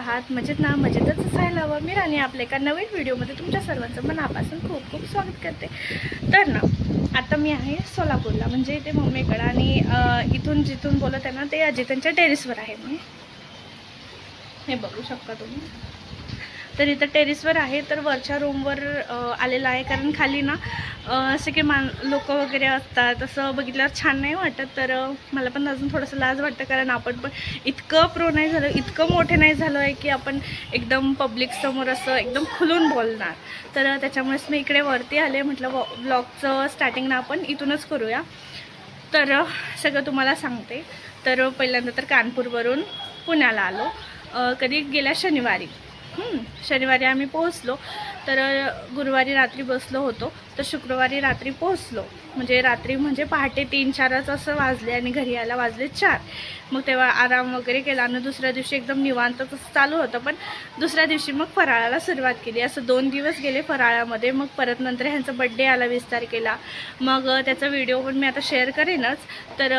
आहात? मजेत ना? मजेतच असायला हवं. मी राणी आपल्या एका नवीन व्हिडिओमध्ये तुमच्या सर्वांचं मनापासून खूप खूप स्वागत करते. तर ना आता मी आहे सोलापूरला, म्हणजे ते मम्मीकडं, आणि इथून जिथून बोलत आहे ना ते अजितांच्या टेरेसवर आहे. मी हे बघू शकता तुम्ही. तर इथं टेरेसवर आहे, तर वरच्या रूमवर आलेला आहे, कारण खाली ना सगळे लोक वगैरे असतात, असं बघितल्यावर छान नाही वाटत. तर मला पण अजून थोडंसं लाज वाटतं, कारण आपण पण इतकं प्रो नाही झालं, इतकं मोठे नाही झालो आहे की आपण एकदम पब्लिक समोर असं एकदम खुलून बोलणार. तर त्याच्यामुळेच मी इकडे वरती आले. म्हटलं व्लॉगचं स्टार्टिंग ना आपण इथूनच करूया. तर सगळं तुम्हाला सांगते. तर पहिल्यांदा तर कानपूरवरून पुण्याला आलो. कधी गेल्या शनिवारी आम्ही पोहोचलो. तर गुरुवारी रात्री बसलो होतो, तर शुक्रवारी रात्री पोहोचलो. म्हणजे पहाटे 3-4च असं वाजले, आणि घरी यायला वाजले 4. मग तेव्हा आराम वगैरे केला, आणि दुसऱ्या दिवशी एकदम निवांत तसं चालू होतं. पण दुसऱ्या दिवशी मग फराळाला सुरुवात केली. असं 2 दिवस गेले फराळामध्ये. मग परत नंतर ह्यांचा बड्डे आला 20 तारखेला. मग त्याचा व्हिडिओ पण मी आता शेअर करेनच. तर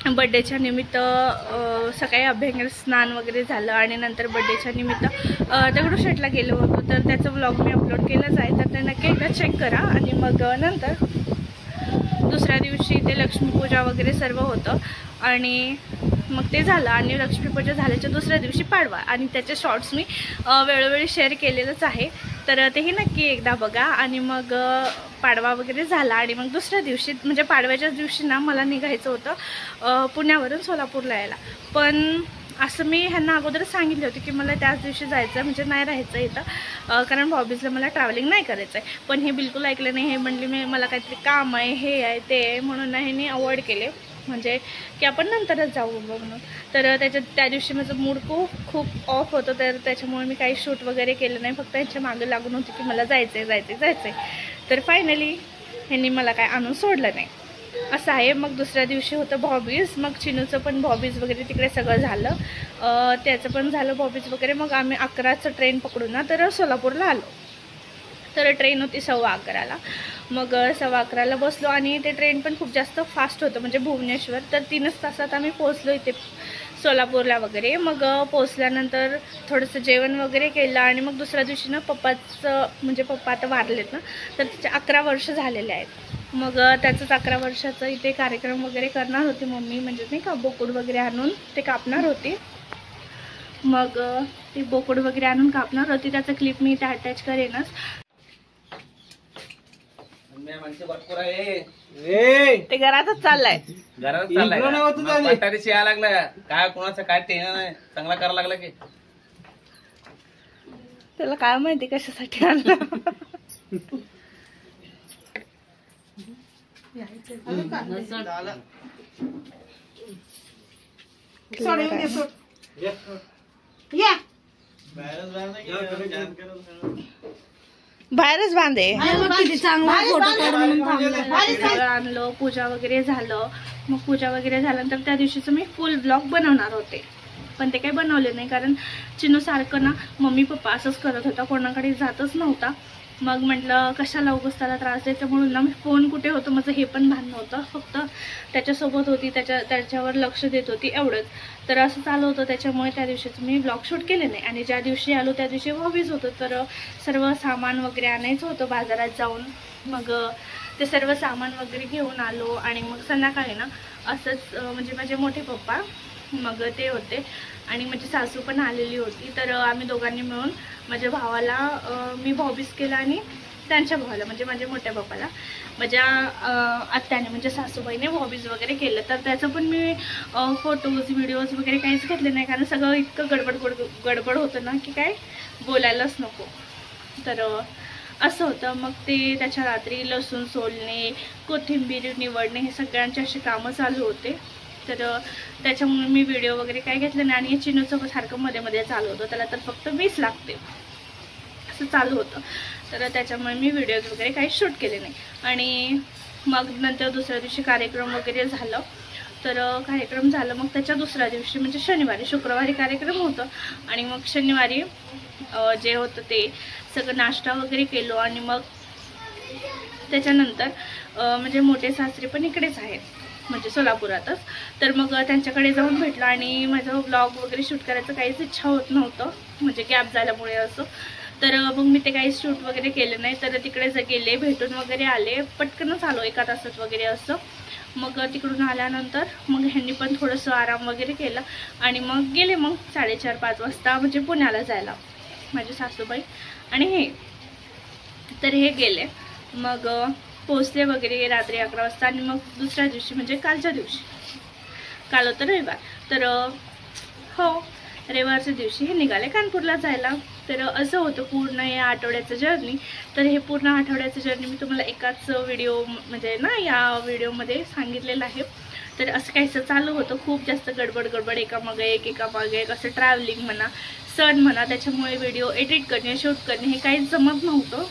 बड्डेच्या निमित्त सकाळी अभ्यंग स्नान वगैरे झालं, आणि नंतर बड्डेच्या निमित्त दगडूशेठला गेलो होतो. तर त्याचं व्लॉग मी अपलोड केलाच आहे, तर ते नक्की एकदा चेक करा. आणि मग नंतर दुसऱ्या दिवशी ते लक्ष्मीपूजा वगैरे सर्व होतं, आणि मग ते झालं. आणि लक्ष्मीपूजा झाल्याच्या दुसऱ्या दिवशी पाडवा, आणि त्याचे शॉर्ट्स मी वेळोवेळी शेअर केलेलंच आहे, तर तेही नक्की एकदा बघा. आणि मग पाडवा वगैरे झाला, आणि मग दुसऱ्या दिवशी म्हणजे पाडव्याच्याच दिवशी ना मला निघायचं होतं पुण्यावरून सोलापूरला यायला. पण असं मी ह्यांना अगोदर सांगितले होते की मला त्याच दिवशी जायचं, म्हणजे नाही राहायचं इथं, कारण हॉबीजला मला ट्रॅव्हलिंग नाही करायचं आहे. पण हे बिलकुल ऐकलं नाही. हे म्हणले मला काहीतरी काम आहे, हे आहे ते आहे, म्हणून ह्यांनी अवॉइड केले, म्हणजे की आपण नंतरच जाऊ म्हणून. तर त्या दिवशी माझं मूड खूप ऑफ होतं, तर त्याच्यामुळे मी काही शूट वगैरे केलं नाही. फक्त ह्यांच्या मागे लागून होती की मला जायचं. तर फायनली ह्यांनी मला काय आणून सोडलं नाही, असं आहे. मग दुसऱ्या दिवशी होतं भॉबीज. मग चिनूचं पण भॉबीज वगैरे तिकडे सगळं झालं, त्याचं पण झालं भॉबीज वगैरे. मग आम्ही 11चं ट्रेन पकडून ना तर सोलापूरला आलो. तर ट्रेन होती 11:15ला. मग 11:15ला बसलो, आणि ते ट्रेन पण खूप जास्त फास्ट होतं, म्हणजे भुवनेश्वर. तर 3च तासात आम्ही पोहोचलो इथे सोलापूरला वगैरे. मग पोहोचल्यानंतर थोडंसं जेवण वगैरे केलं, आणि मग दुसऱ्या दिवशी ना पप्पाचं, म्हणजे पप्पा आता वारलेत ना, तर तिचे 11 वर्ष झालेले आहेत. मग त्याचंच 11 वर्षाचं इथे कार्यक्रम वगैरे करणार होती मम्मी, म्हणजे नाही का बोकड वगैरे आणून ते कापणार होती. मग ती बोकड वगैरे आणून कापणार होती, त्याचं क्लिप मी इथे अटॅच करेनच. ते घरातच चाललाय, काय कोणाचं काय टेन्शन नाही, चांगला करायला लागला की त्याला काय माहिती कशासाठी आणलं. बाहेरच बांधे आणलं. पूजा वगैरे झालं. मग पूजा वगैरे झाल्यानंतर त्या दिवशीचं मी फुल ब्लॉग बनवणार होते, पण ते काही बनवले नाही, कारण चिनू सारखं ना मम्मी पप्पा असंच करत होता, कोणाकडे जातच नव्हता. मग म्हटलं कशाला उगाच त्याला त्रास द्यायचा, म्हणून ना मी फोन कुठे होतं माझं हे पण भान नव्हतं, फक्त त्याच्यासोबत होती, त्याच्यावर लक्ष देत होती, एवढंच. तर असं चालू होतं, त्याच्यामुळे त्या दिवशीच मी ब्लॉग शूट केले नाही. आणि ज्या दिवशी आलो त्या दिवशी हॉबीज होतं, तर सर्व सामान वगैरे आणायचं होतं बाजारात जाऊन. मग ते सर्व सामान वगैरे घेऊन आलो, आणि मग संध्याकाळी ना असंच म्हणजे माझे मोठे पप्पा मग ते होते, आणि माझी सासू पण आलेली होती. तर आम्ही दोघांनी मिळून माझ्या भावाला मी हॉबीज केला, आणि त्यांच्या भावाला म्हणजे माझ्या मोठ्या पप्पाला माझ्या आत्याने म्हणजे सासूबाईने हॉबीज वगैरे केलं. तर त्याचं पण मी फोटोज व्हिडिओज वगैरे काहीच घेतले नाही, कारण सगळं इतकं गडबड होतं ना की काय बोलायलाच नको. तर असं होतं. मग ते त्याच्या रात्री लसूण सोलणे, कोथिंबीर निवडणे, हे सगळ्यांचे असे कामं चालू होते. तर त्याच्यामुळे मी व्हिडिओ वगैरे काय घेतलं नाही. आणि चिनूचं सारखं मध्ये चालू होतं, त्याला तर फक्त 20 लागते असं चालू होतं. तर त्याच्यामुळे मी व्हिडिओज वगैरे काही शूट केले नाही. आणि मग नंतर दुसऱ्या दिवशी कार्यक्रम वगैरे झालं. तर कार्यक्रम झालं, मग त्याच्या दुसऱ्या दिवशी म्हणजे शुक्रवारी कार्यक्रम होतं, आणि मग शनिवारी जे होतं ते सगळं नाश्ता वगैरे केलो. आणि मग त्याच्यानंतर म्हणजे मोठे सासरे पण इकडेच आहेत, म्हणजे सोलापुरातच. तर मग त्यांच्याकडे जाऊन भेटलो आणि माझं व्लॉग वगैरे शूट करायचं काहीच इच्छा होत नव्हतं, म्हणजे गॅप झाल्यामुळे असं. तर मग मी ते काही शूट वगैरे केलं नाही. तर तिकडे गेले, भेटून वगैरे आले, पटकनच आलो 1 तासात वगैरे असं. मग तिकडून आल्यानंतर मग ह्यांनी पण थोडंसं आराम वगैरे केलं आणि मग गेले मग 4:30-5 वाजता म्हणजे पुण्याला जायला माझे सासूबाई आणि हे. तर हे गेले, मग पोचले वगैरे रात्री 11 वाजता. आणि मग दुसऱ्या दिवशी म्हणजे कालच्या दिवशी, काल होतं रविवार, तर हो रविवारच्या दिवशी हे निघाले कानपूरला जायला. तर असं होतं पूर्ण या आठवड्याचं जर्नी. तर हे पूर्ण आठवड्याचं जर्नी मी तुम्हाला एकाच व्हिडिओ म्हणजे ना या व्हिडिओमध्ये सांगितलेलं आहे. तर असं काहीसं चालू होतं, खूप जास्त गडबड एकामागे एक असं ट्रॅव्हलिंग म्हणा, सण म्हणा, त्याच्यामुळे व्हिडिओ एडिट करणे, शूट करणे हे काहीच जमत नव्हतं.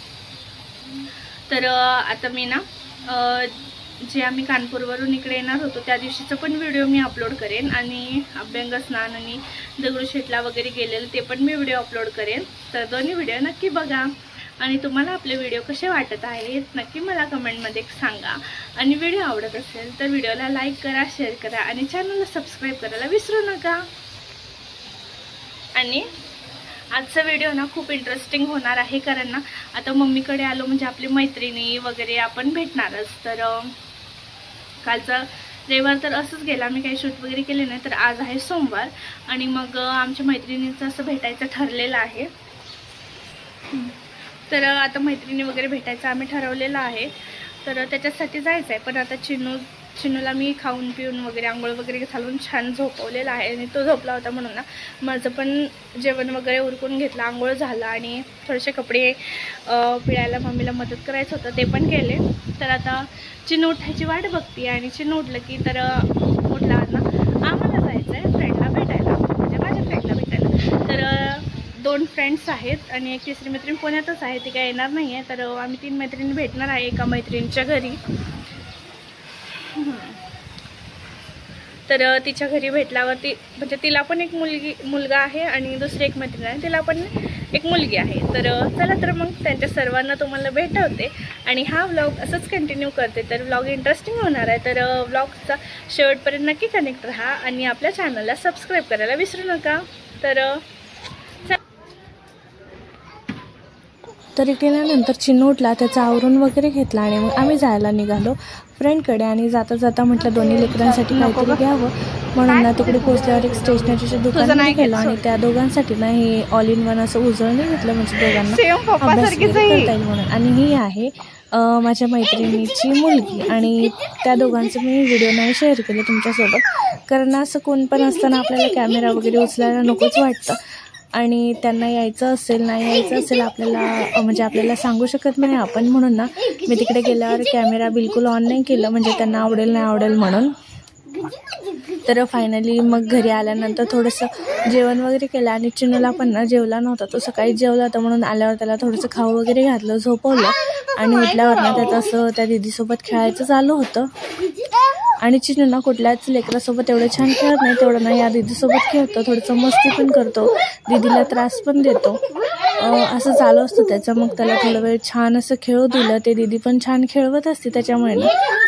तर आता मी ना जे आम्ही कानपूरवरून इकडे येणार होतो त्या दिवशीचं पण व्हिडिओ मी अपलोड करेन आणि अभ्यंग स्नान आणि दगडूशेठला वगैरे गेलेलं ते पण मी व्हिडिओ अपलोड करेन. तर दोन्ही व्हिडिओ नक्की बघा आणि तुम्हाला आपले व्हिडिओ कसे वाटत आहेत नक्की मला कमेंटमध्ये सांगा. आणि व्हिडिओ आवडत असेल तर व्हिडिओला लाईक करा, शेअर करा आणि चॅनलला सबस्क्राईब करायला विसरू नका. आणि आजचा व्हिडिओ ना खूप इंटरेस्टिंग होणार आहे, कारण ना आता मम्मीकडे आलो म्हणजे आपली मैत्रिणी वगैरे आपण भेटणारच. तर कालचा रविवार तर असंच गेला, मी काही शूट वगैरे केले नाही. तर आज आहे सोमवार आणि मग आमच्या मैत्रिणींचं असं भेटायचं ठरलेलं आहे. तर आता मैत्रिणी वगैरे भेटायचं आम्ही ठरवलेलं आहे. तर त्याच्यासाठी जायचं आहे. पण आता चिनूला मी खाऊन पिऊन वगैरे आंघोळ वगैरे घालून छान झोपवलेला आहे आणि तो झोपला होता म्हणून ना माझं पण जेवण वगैरे उरकून घेतलं, आंघोळ झालं आणि थोडेसे कपडे पिळायला मम्मीला मदत करायचं होतं ते पण केले. तर आता चिनू उठायची वाट बघते आणि चिनू उठलं की तर उठला ना आम्हाला जायचं आहे फ्रेंडला भेटायला, म्हणजे माझ्या फ्रेंडला भेटायला. तर 2 फ्रेंड्स आहेत आणि एक तिसरी मैत्रीण पुण्यातच आहे, ती काय येणार नाही आहे. तर आम्ही 3 मैत्रिणी भेटणार आहे एका मैत्रिणीच्या घरी. तर तिच्या घरी भेटल्यावरती म्हणजे तिला पण एक मुलगा आहे आणि दुसरी एक मैत्रीण आहे, तिला पण एक मुलगी आहे. तर चला तर मग त्यांच्या सर्वांना तुम्हाला भेटवते आणि हा व्लॉग असंच कंटिन्यू करते. तर व्लॉग इंटरेस्टिंग होणार आहे. तर व्लॉगचा शेवटपर्यंत नक्की कनेक्ट राहा आणि आपल्या चॅनलला सबस्क्राईब करायला विसरू नका. तर गेल्यानंतर चिनू उठला, त्याचा आवरून वगैरे घेतला आणि मग आम्ही जायला निघालो फ्रेंडकडे. आणि जाता जाता म्हटलं दोन्ही लेकरांसाठी काहीतरी घ्यावं म्हणून ना तिकडे पोचल्यावर एक स्टेशनरीचं दुकान गेलं आणि त्या दोघांसाठी ना हे ऑल इन वन असं उजळणी घेतलं, म्हणजे दोघांना अभ्यास करता येईल म्हणून. आणि ही आहे माझ्या मैत्रिणीची मुलगी आणि त्या दोघांचं मी व्हिडिओ नाही शेअर केले तुमच्यासोबत, कारण असं कोण पण असताना आपल्याला कॅमेरा वगैरे उचलायला नकोच वाटतं. आणि त्यांना यायचं असेल नाही यायचं असेल आपल्याला म्हणजे आपल्याला सांगू शकत नाही आपण, म्हणून ना मी तिकडे गेल्यावर कॅमेरा बिलकुल ऑन नाही केलं, म्हणजे त्यांना आवडेल नाही आवडेल म्हणून. तर फायनली मग घरी आल्यानंतर थोडंसं जेवण वगैरे केलं आणि चिनूला पण ना जेवला नव्हता, तो सकाळी जेवला होता म्हणून आल्यावर त्याला थोडंसं खाऊ वगैरे घातलं, झोपवलं आणि उठल्यावर ना त्याचं असं त्या दीदीसोबत खेळायचं चालू होतं. आणि चिनू ना कुठल्याच लेकरासोबत एवढं छान खेळत नाही, तेवढं ना या दीदीसोबत खेळतो, थोडंसं मस्ती पण करतो, दीदीला त्रास पण देतो, असं चालू असतं त्याचं. मग त्याला थोडं वेळ छान असं खेळू दिलं, ते दीदी पण छान खेळवत असते त्याच्यामुळे ना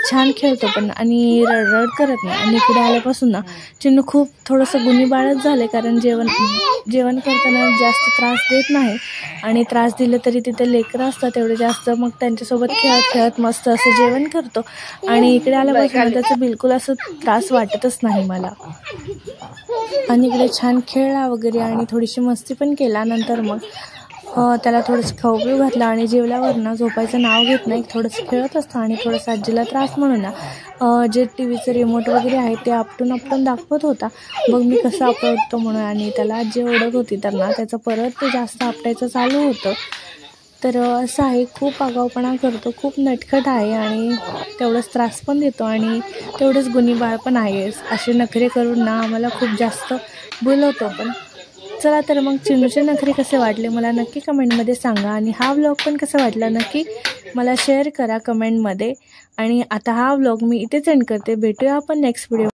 छान खेळतो पण आणि रडरड करत नाही. आणि इकडे आल्यापासून ना चिनू खूप थोडंसं गुणीबाळच झाले, कारण जेवण करताना जास्त त्रास देत नाही आणि त्रास दिलं तरी तिथे लेकरं असतात तेवढे जास्त, मग त्यांच्यासोबत खेळत खेळत मस्त असं जेवण करतो. आणि इकडे आल्यापासून त्याचं बिलकुल असं त्रास वाटतच नाही मला. आणि इकडे छान खेळला वगैरे आणि थोडीशी मस्ती पण केला. नंतर मग त्याला थोडंसं खाऊ पिऊ घातलं आणि जेवल्यावर ना झोपायचं नाव घेत नाही, थोडंसं खेळत असतं आणि थोडंसं आजीला त्रास म्हणून ना जे टी व्हीचं रिमोट वगैरे आहे ते आपटून दाखवत होता, मग मी कसं आपटतो म्हणून. आणि त्याला आजी ओरडत होती तर ना त्याचं परत ते जास्त आपटायचं चालू होतं. तर असं आहे, खूप आगाऊपणा करतो, खूप नटखट आहे आणि तेवढंच त्रास पण देतो आणि तेवढंच गुणीबाळ पण आहे. असे नखरे करून ना आम्हाला खूप जास्त बोलवतो. पण चला तर मग चिनूचे नखरे कसे वाटले मला नक्की कमेंटमध्ये सांगा आणि हा व्लॉग पण कसा वाटला नक्की मला शेअर करा कमेंटमध्ये. आणि आता हा व्लॉग मी इथेच एंड करते, भेटूया आपण नेक्स्ट व्हिडिओ.